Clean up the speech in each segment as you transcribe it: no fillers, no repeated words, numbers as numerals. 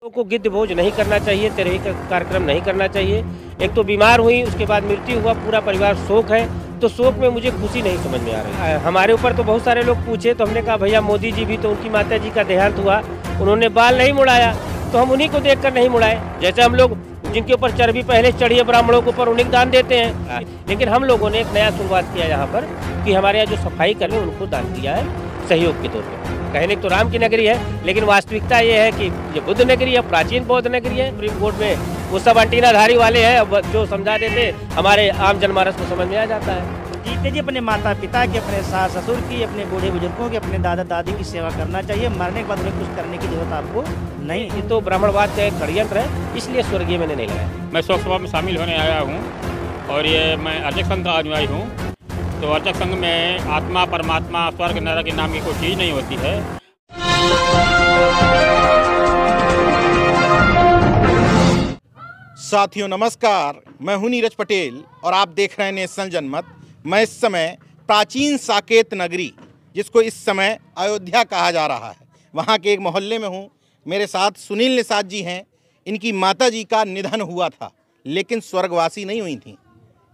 को गिद्ध भोज नहीं करना चाहिए, तिरही का कार्यक्रम नहीं करना चाहिए। एक तो बीमार हुई, उसके बाद मृत्यु हुआ, पूरा परिवार शोक है, तो शोक में मुझे खुशी नहीं समझ में आ रही। हमारे ऊपर तो बहुत सारे लोग पूछे, तो हमने कहा भैया मोदी जी भी तो उनकी माता जी का देहांत हुआ, उन्होंने बाल नहीं मुड़ाया, तो हम उन्हीं को देखकर नहीं मुड़ाए। जैसे हम लोग जिनके ऊपर चर्बी पहले चढ़ी है ब्राह्मणों के ऊपर, उन्हें दान देते हैं, लेकिन हम लोगों ने एक नया शुरुआत किया यहाँ पर कि हमारे यहाँ जो सफाई कर्मी उनको दान दिया है सहयोग के तौर पे। कहने तो राम की नगरी है, लेकिन वास्तविकता ये है कि ये बुद्ध नगरी है, प्राचीन बौद्ध नगरी है। सुप्रीम कोर्ट में वो सब अंटीनाधारी वाले हैं, जो समझा देते हमारे आम जनमानस को समझ में आ जाता है। जीते जी अपने माता पिता की, अपने सास ससुर की, अपने बूढ़े बुजुर्गों की, अपने दादा दादी की सेवा करना चाहिए। मरने के बाद उन्हें कुछ करने की जरूरत आपको नहीं। ये तो ब्राह्मणवाद का एक षड्यंत्र है, इसलिए स्वर्गीय मैंने नहीं लगाया। मैं शोक सभा में शामिल होने आया हूँ और ये मैं अर्चक संघ का अनुयायी हूँ। तो अर्चक संघ में आत्मा परमात्मा स्वर्ग नरक के नाम की कोई चीज़ नहीं होती है। साथियों नमस्कार, मैं हूं नीरज पटेल और आप देख रहे हैं नेशनल जनमत। मैं इस समय प्राचीन साकेत नगरी, जिसको इस समय अयोध्या कहा जा रहा है, वहां के एक मोहल्ले में हूं। मेरे साथ सुनील निषाद जी हैं। इनकी माता जी का निधन हुआ था, लेकिन स्वर्गवासी नहीं हुई थी।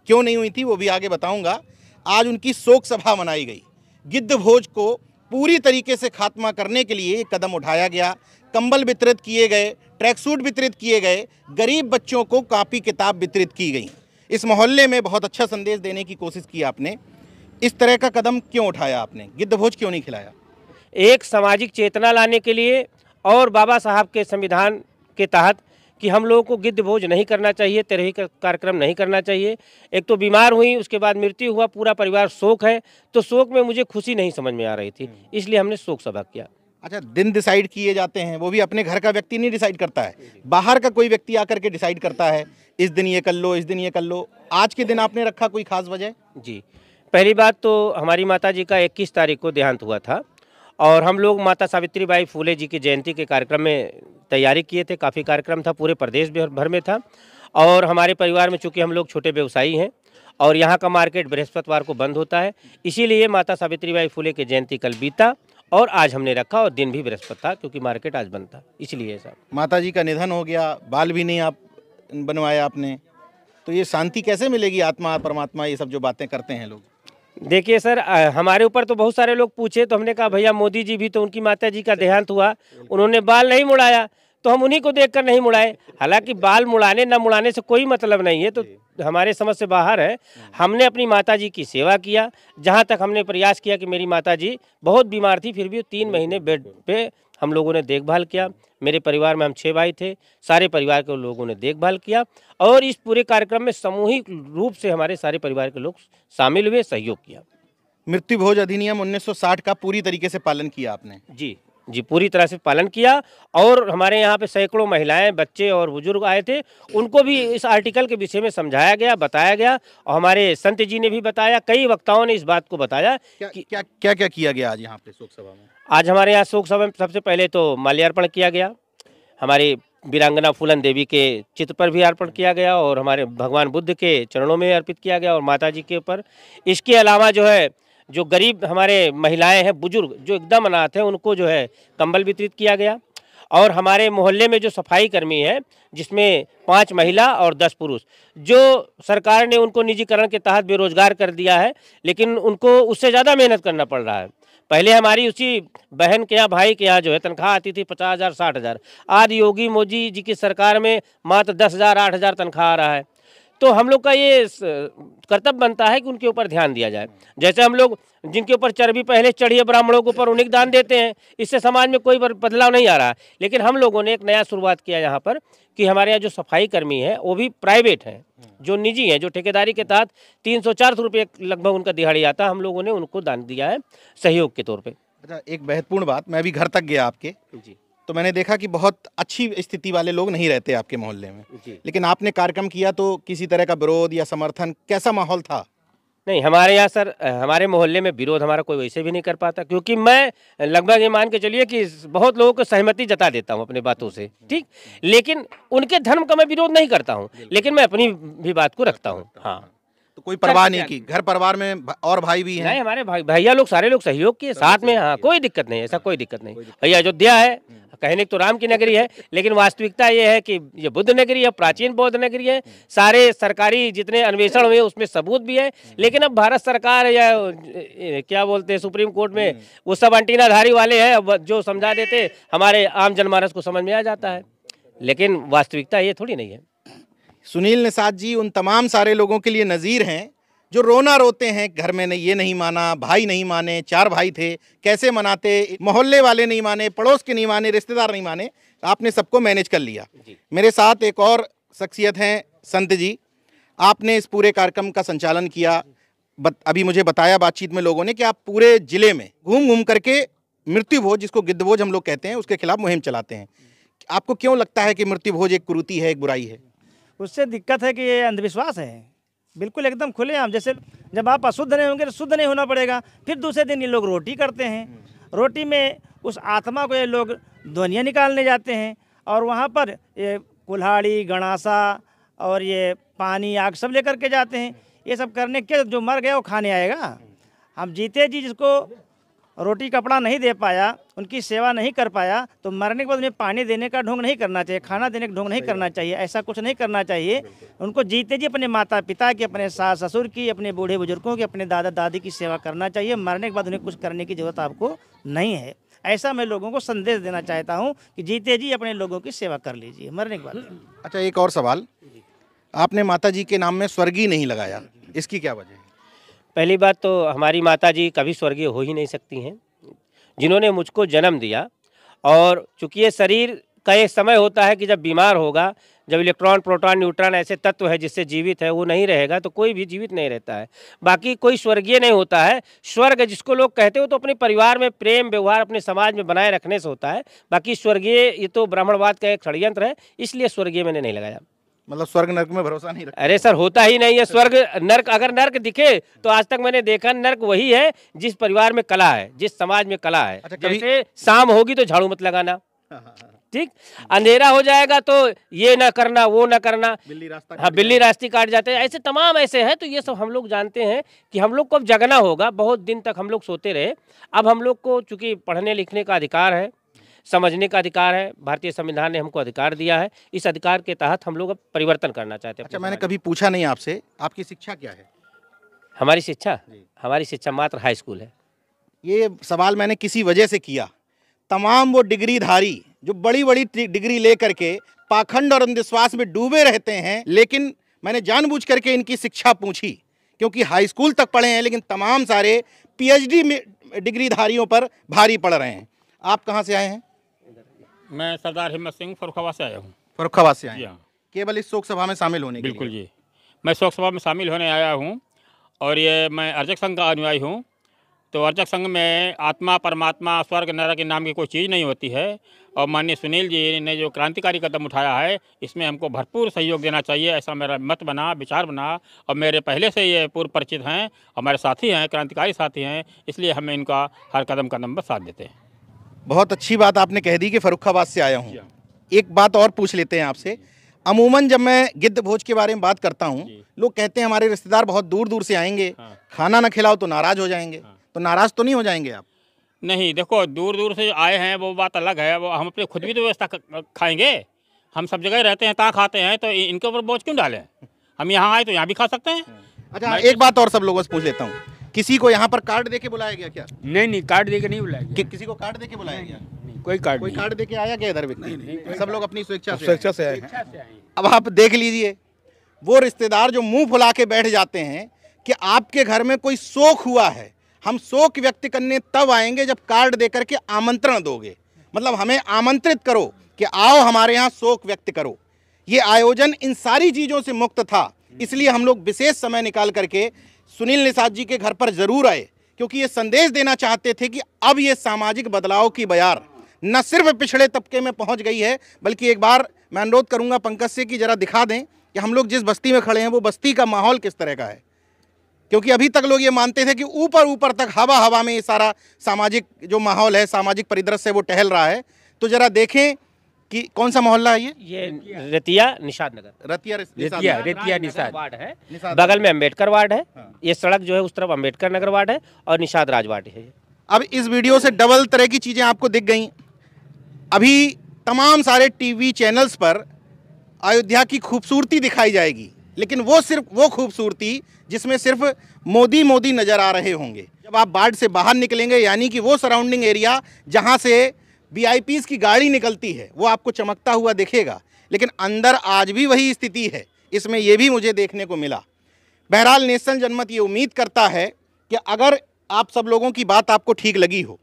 क्यों नहीं हुई थी वो भी आगे बताऊंगा। आज उनकी शोक सभा मनाई गई। गिद्ध भोज को पूरी तरीके से खात्मा करने के लिए एक कदम उठाया गया। कंबल वितरित किए गए, ट्रैक सूट वितरित किए गए, गरीब बच्चों को कॉपी किताब वितरित की गई। इस मोहल्ले में बहुत अच्छा संदेश देने की कोशिश की आपने। इस तरह का कदम क्यों उठाया आपने? गिद्ध भोज क्यों नहीं खिलाया? एक सामाजिक चेतना लाने के लिए और बाबा साहब के संविधान के तहत कि हम लोगों को गिद्ध भोज नहीं करना चाहिए, तिरही का कार्यक्रम नहीं करना चाहिए। एक तो बीमार हुई, उसके बाद मृत्यु हुआ, पूरा परिवार शोक है, तो शोक में मुझे खुशी नहीं समझ में आ रही थी, इसलिए हमने शोक सभा किया। अच्छा, दिन डिसाइड किए जाते हैं, वो भी अपने घर का व्यक्ति नहीं डिसाइड करता है, बाहर का कोई व्यक्ति आकर के डिसाइड करता है, इस दिन ये कर लो, इस दिन ये कर लो। आज के दिन आपने रखा, कोई खास वजह? जी, पहली बात तो हमारी माता जी का 21 तारीख को देहांत हुआ था और हम लोग माता सावित्रीबाई फुले जी की जयंती के कार्यक्रम में तैयारी किए थे। काफ़ी कार्यक्रम था, पूरे प्रदेश भर में था। और हमारे परिवार में चूँकि हम लोग छोटे व्यवसायी हैं और यहाँ का मार्केट बृहस्पतिवार को बंद होता है, इसीलिए माता सावित्रीबाई फुले की जयंती कल बीता और आज हमने रखा, और दिन भी बृहस्पति था क्योंकि मार्केट आज बंद था, इसलिए ऐसा। माता जी का निधन हो गया, बाल भी नहीं आप बनवाया आपने, तो ये शांति कैसे मिलेगी? आत्मा परमात्मा ये सब जो बातें करते हैं लोग। देखिए सर, हमारे ऊपर तो बहुत सारे लोग पूछे, तो हमने कहा भैया मोदी जी भी तो उनकी माता जी का देहांत हुआ, उन्होंने बाल नहीं मुड़ाया, तो हम उन्हीं को देखकर नहीं मुड़ाए। हालांकि बाल मुड़ाने न मुड़ाने से कोई मतलब नहीं है, तो हमारे समझ से बाहर है। हमने अपनी माता जी की सेवा किया। जहां तक हमने प्रयास किया कि मेरी माता जी बहुत बीमार थी, फिर भी 3 महीने बेड पे हम लोगों ने देखभाल किया। मेरे परिवार में हम 6 भाई थे, सारे परिवार के लोगों ने देखभाल किया और इस पूरे कार्यक्रम में सामूहिक रूप से हमारे सारे परिवार के लोग शामिल हुए, सहयोग किया। मृत्यु भोज अधिनियम 1960 का पूरी तरीके से पालन किया आपने? जी, पूरी तरह से पालन किया। और हमारे यहाँ पे सैकड़ों महिलाएं, बच्चे और बुजुर्ग आए थे, उनको भी इस आर्टिकल के विषय में समझाया गया, बताया गया, और हमारे संत जी ने भी बताया, कई वक्ताओं ने इस बात को बताया। क्या क्या किया गया आज यहाँ पे शोक सभा में? आज हमारे यहाँ शोक सभा में सबसे पहले तो माल्यार्पण किया गया, हमारी वीरांगना फूलन देवी के चित्र पर भी अर्पण किया गया और हमारे भगवान बुद्ध के चरणों में अर्पित किया गया और माता जी के ऊपर। इसके अलावा जो है, जो गरीब हमारे महिलाएं हैं, बुजुर्ग जो एकदम अनाथ हैं, उनको जो है कंबल वितरित किया गया। और हमारे मोहल्ले में जो सफाई कर्मी है, जिसमें 5 महिला और 10 पुरुष, जो सरकार ने उनको निजीकरण के तहत बेरोजगार कर दिया है, लेकिन उनको उससे ज़्यादा मेहनत करना पड़ रहा है। पहले हमारी उसी बहन के यहाँ, भाई के यहाँ जो है तनख्वाह आती थी 50,000 60,000। आज योगी मोदी जी की सरकार में मात्र 10,000 8,000 तनख्वाह आ रहा है। तो हम लोग का ये कर्तव्य बनता है कि उनके ऊपर ध्यान दिया जाए। जैसे हम लोग जिनके ऊपर चर्बी पहले चढ़ी है ब्राह्मणों के ऊपर, उन्हें दान देते हैं, इससे समाज में कोई बदलाव नहीं आ रहा। लेकिन हम लोगों ने एक नया शुरुआत किया यहाँ पर कि हमारे यहाँ जो सफाई कर्मी हैं वो भी प्राइवेट हैं, जो निजी हैं, जो ठेकेदारी के तहत 300-400 रुपये लगभग उनका दिहाड़ी आता, हम लोगों ने उनको दान दिया है सहयोग के तौर पर। अच्छा, एक महत्वपूर्ण बात, मैं अभी घर तक गया आपके जी, तो मैंने देखा कि बहुत अच्छी स्थिति वाले लोग नहीं रहते आपके मोहल्ले में, लेकिन आपने कार्यक्रम किया तो किसी तरह का विरोध या समर्थन, कैसा माहौल था? नहीं, हमारे यहाँ सर, हमारे मोहल्ले में विरोध हमारा कोई वैसे भी नहीं कर पाता, क्योंकि मैं लगभग ये मान के चलिए कि बहुत लोगों को सहमति जता देता हूँ अपनी बातों से, ठीक। लेकिन उनके धर्म का मैं विरोध नहीं करता हूँ, लेकिन मैं अपनी भी बात को रखता हूँ। हाँ, तो कोई परवाह चर्चा नहीं की? घर परिवार में और भाई भी हैं? नहीं, हमारे भैया लोग सारे लोग सहयोग किए साथ में। हाँ, कोई दिक्कत नहीं, ऐसा कोई दिक्कत नहीं। भैया अयोध्या है, कहने तो राम की नगरी है, लेकिन वास्तविकता ये है कि ये बुद्ध नगरी है, प्राचीन बौद्ध नगरी है। सारे सरकारी जितने अन्वेषण हुए उसमें सबूत भी है, लेकिन अब भारत सरकार या क्या बोलते हैं सुप्रीम कोर्ट में वो सब अंटीनाधारी वाले हैं, अब जो समझा देते हमारे आम जनमानस को समझ में आ जाता है, लेकिन वास्तविकता ये थोड़ी नहीं है। सुनील निषाद जी उन तमाम सारे लोगों के लिए नज़ीर हैं जो रोना रोते हैं, घर में नहीं, ये नहीं माना, भाई नहीं माने, 4 भाई थे, कैसे मनाते, मोहल्ले वाले नहीं माने, पड़ोस के नहीं माने, रिश्तेदार नहीं माने, आपने सबको मैनेज कर लिया। मेरे साथ एक और शख्सियत हैं संत जी, आपने इस पूरे कार्यक्रम का संचालन किया। अभी मुझे बताया बातचीत में लोगों ने कि आप पूरे जिले में घूम घूम करके मृत्यु भोज, जिसको गिद्ध भोज हम लोग कहते हैं, उसके खिलाफ मुहिम चलाते हैं। आपको क्यों लगता है कि मृत्यु भोज एक कुरीति है, एक बुराई है? उससे दिक्कत है कि ये अंधविश्वास है, बिल्कुल एकदम खुलेआम। जैसे जब आप अशुद्ध नहीं होंगे तो शुद्ध नहीं होना पड़ेगा। फिर दूसरे दिन ये लोग रोटी करते हैं, रोटी में उस आत्मा को ये लोग ध्वनियाँ निकालने जाते हैं, और वहाँ पर ये कुल्हाड़ी, गणासा और ये पानी, आग सब लेकर के जाते हैं। ये सब करने के जो मर गया वो खाने आएगा। हम जीते जी जिसको रोटी कपड़ा नहीं दे पाया, उनकी सेवा नहीं कर पाया, तो मरने के बाद उन्हें पानी देने का ढोंग नहीं करना चाहिए, खाना देने का ढोंग नहीं करना चाहिए, ऐसा कुछ नहीं करना चाहिए। उनको जीते जी अपने माता पिता की, अपने सास ससुर की, अपने बूढ़े बुजुर्गों की, अपने दादा दादी की सेवा करना चाहिए। मरने के बाद उन्हें कुछ करने की जरूरत आपको नहीं है। ऐसा मैं लोगों को संदेश देना चाहता हूँ कि जीते जी अपने लोगों की सेवा कर लीजिए मरने के बाद। अच्छा, एक और सवाल, आपने माता जी के नाम में स्वर्गीय नहीं लगाया, इसकी क्या वजह है? पहली बात तो हमारी माताजी कभी स्वर्गीय हो ही नहीं सकती हैं, जिन्होंने मुझको जन्म दिया। और चूंकि ये शरीर का एक समय होता है कि जब बीमार होगा, जब इलेक्ट्रॉन, प्रोटॉन, न्यूट्रॉन ऐसे तत्व है जिससे जीवित है, वो नहीं रहेगा तो कोई भी जीवित नहीं रहता है। बाकी कोई स्वर्गीय नहीं होता है। स्वर्ग जिसको लोग कहते हो तो अपने परिवार में प्रेम व्यवहार अपने समाज में बनाए रखने से होता है। बाकी स्वर्गीय ये तो ब्राह्मणवाद का एक षड्यंत्र है, इसलिए स्वर्गीय मैंने नहीं लगाया। मतलब स्वर्ग नर्क में भरोसा नहीं रखते? अरे सर, होता ही नहीं है स्वर्ग नर्क। अगर नर्क दिखे तो आज तक मैंने देखा, नर्क वही है जिस परिवार में कला है, जिस समाज में कला है। अच्छा, जैसे शाम होगी तो झाड़ू मत लगाना, ठीक, अंधेरा हो जाएगा तो ये ना करना, वो ना करना, बिल्ली रास्ता, हाँ बिल्ली रास्ते काट जाते हैं, ऐसे तमाम ऐसे हैं। तो ये सब हम लोग जानते हैं कि हम लोग को अब जगना होगा। बहुत दिन तक हम लोग सोते रहे, अब हम लोग को चूंकि पढ़ने लिखने का अधिकार है, समझने का अधिकार है, भारतीय संविधान ने हमको अधिकार दिया है, इस अधिकार के तहत हम लोग अब परिवर्तन करना चाहते हैं। अच्छा, मैंने कभी पूछा नहीं आपसे, आपकी शिक्षा क्या है? हमारी शिक्षा मात्र हाई स्कूल है। ये सवाल मैंने किसी वजह से किया, तमाम वो डिग्रीधारी जो बड़ी बड़ी डिग्री लेकर के पाखंड और अंधविश्वास में डूबे रहते हैं, लेकिन मैंने जानबूझ करके इनकी शिक्षा पूछी, क्योंकि हाई स्कूल तक पढ़े हैं, लेकिन तमाम सारे पीएचडी में डिग्रीधारियों पर भारी पड़ रहे हैं। आप कहाँ से आए हैं? मैं सरदार हिम्मत सिंह फर्रुखाबाद से आया हूँ। फर्रुखाबाद से आए जी हैं, हाँ, केवल इस शोक सभा में शामिल होने के लिए? बिल्कुल जी, मैं शोक सभा में शामिल होने आया हूँ। और ये मैं अर्चक संघ का अनुयायी हूँ। तो अर्चक संघ में आत्मा, परमात्मा, स्वर्ग, नरक के नाम की कोई चीज़ नहीं होती है। और माननीय सुनील जी ने जो क्रांतिकारी कदम उठाया है, इसमें हमको भरपूर सहयोग देना चाहिए, ऐसा मेरा मत बना, विचार बना। और मेरे पहले से ये पूर्व परिचित हैं, हमारे साथी हैं, क्रांतिकारी साथी हैं, इसलिए हमें इनका हर कदम पर साथ देते हैं। बहुत अच्छी बात आपने कह दी कि फर्रुखाबाद से आया हूँ। एक बात और पूछ लेते हैं आपसे। अमूमन जब मैं गिद्ध भोज के बारे में बात करता हूँ, लोग कहते हैं हमारे रिश्तेदार बहुत दूर दूर से आएंगे, खाना ना खिलाओ तो नाराज हो जाएंगे। तो नाराज तो नहीं हो जाएंगे आप? नहीं, देखो, दूर दूर से आए हैं वो बात अलग है, वो हम अपने खुद भी तो व्यवस्था खाएंगे। हम सब जगह रहते हैं, तहाँ खाते हैं, तो इनके ऊपर बोझ क्यों डालें? हम यहाँ आए तो यहाँ भी खा सकते हैं। अच्छा, एक बात और सब लोगों से पूछ लेता हूँ, किसी को यहाँ पर कार्ड देके बुलाया गया क्या? नहीं, कार्ड देके नहीं बुलाया गया। किसी को कार्ड देके बुलाया गया? कोई कार्ड देके आया क्या इधर व्यक्ति? नहीं, सब लोग अपनी स्वेच्छा से आए हैं। अब आप देख लीजिए, वो रिश्तेदार जो मुंह फुला के बैठ जाते हैं कि आपके घर में कोई शोक हुआ है, हम शोक व्यक्त करने तब आएंगे जब कार्ड देकर के आमंत्रण दोगे। मतलब हमें आमंत्रित करो कि आओ हमारे यहाँ शोक व्यक्त करो। ये आयोजन इन सारी चीज़ों से मुक्त था, इसलिए हम लोग विशेष समय निकाल करके सुनील निषाद जी के घर पर जरूर आए, क्योंकि ये संदेश देना चाहते थे कि अब ये सामाजिक बदलाव की बयार न सिर्फ पिछड़े तबके में पहुंच गई है, बल्कि एक बार मैं अनुरोध करूंगा पंकज से कि जरा दिखा दें कि हम लोग जिस बस्ती में खड़े हैं वो बस्ती का माहौल किस तरह का है। क्योंकि अभी तक लोग ये मानते थे कि ऊपर ऊपर तक हवा में ये सारा सामाजिक जो माहौल है, सामाजिक परिदृश्य है, वो टहल रहा है। तो जरा देखें कि कौन सा मोहल्ला है ये रतिया निषाद नगर, रेतिया निषाद वार्ड है, निषाद बगल में अम्बेडकर वार्ड है। हाँ। ये सड़क जो है उस तरफ अम्बेडकर नगर वार्ड है और निषाद राज वार्ड है। अब इस वीडियो से डबल तरह की चीज़ें आपको दिख गई। अभी तमाम सारे टीवी चैनल्स पर अयोध्या की खूबसूरती दिखाई जाएगी, लेकिन वो सिर्फ वो खूबसूरती जिसमें सिर्फ मोदी मोदी नज़र आ रहे होंगे। जब आप बाढ़ से बाहर निकलेंगे, यानी कि वो सराउंडिंग एरिया जहाँ से VIPs की गाड़ी निकलती है, वो आपको चमकता हुआ दिखेगा, लेकिन अंदर आज भी वही स्थिति है। इसमें ये भी मुझे देखने को मिला। बहरहाल नेशनल जनमत ये उम्मीद करता है कि अगर आप सब लोगों की बात आपको ठीक लगी हो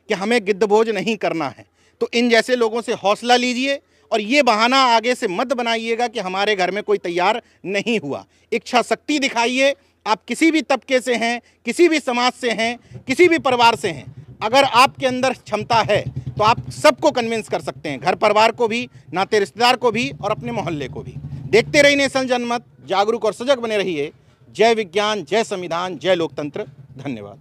कि हमें गिद्धभोज नहीं करना है, तो इन जैसे लोगों से हौसला लीजिए और ये बहाना आगे से मत बनाइएगा कि हमारे घर में कोई तैयार नहीं हुआ। इच्छा शक्ति दिखाइए। आप किसी भी तबके से हैं, किसी भी समाज से हैं, किसी भी परिवार से हैं, अगर आपके अंदर क्षमता है तो आप सबको कन्विंस कर सकते हैं, घर परिवार को भी, नाते रिश्तेदार को भी और अपने मोहल्ले को भी। देखते रहिए नेशनल जनमत, जागरूक और सजग बने रहिए। जय विज्ञान, जय संविधान, जय लोकतंत्र। धन्यवाद।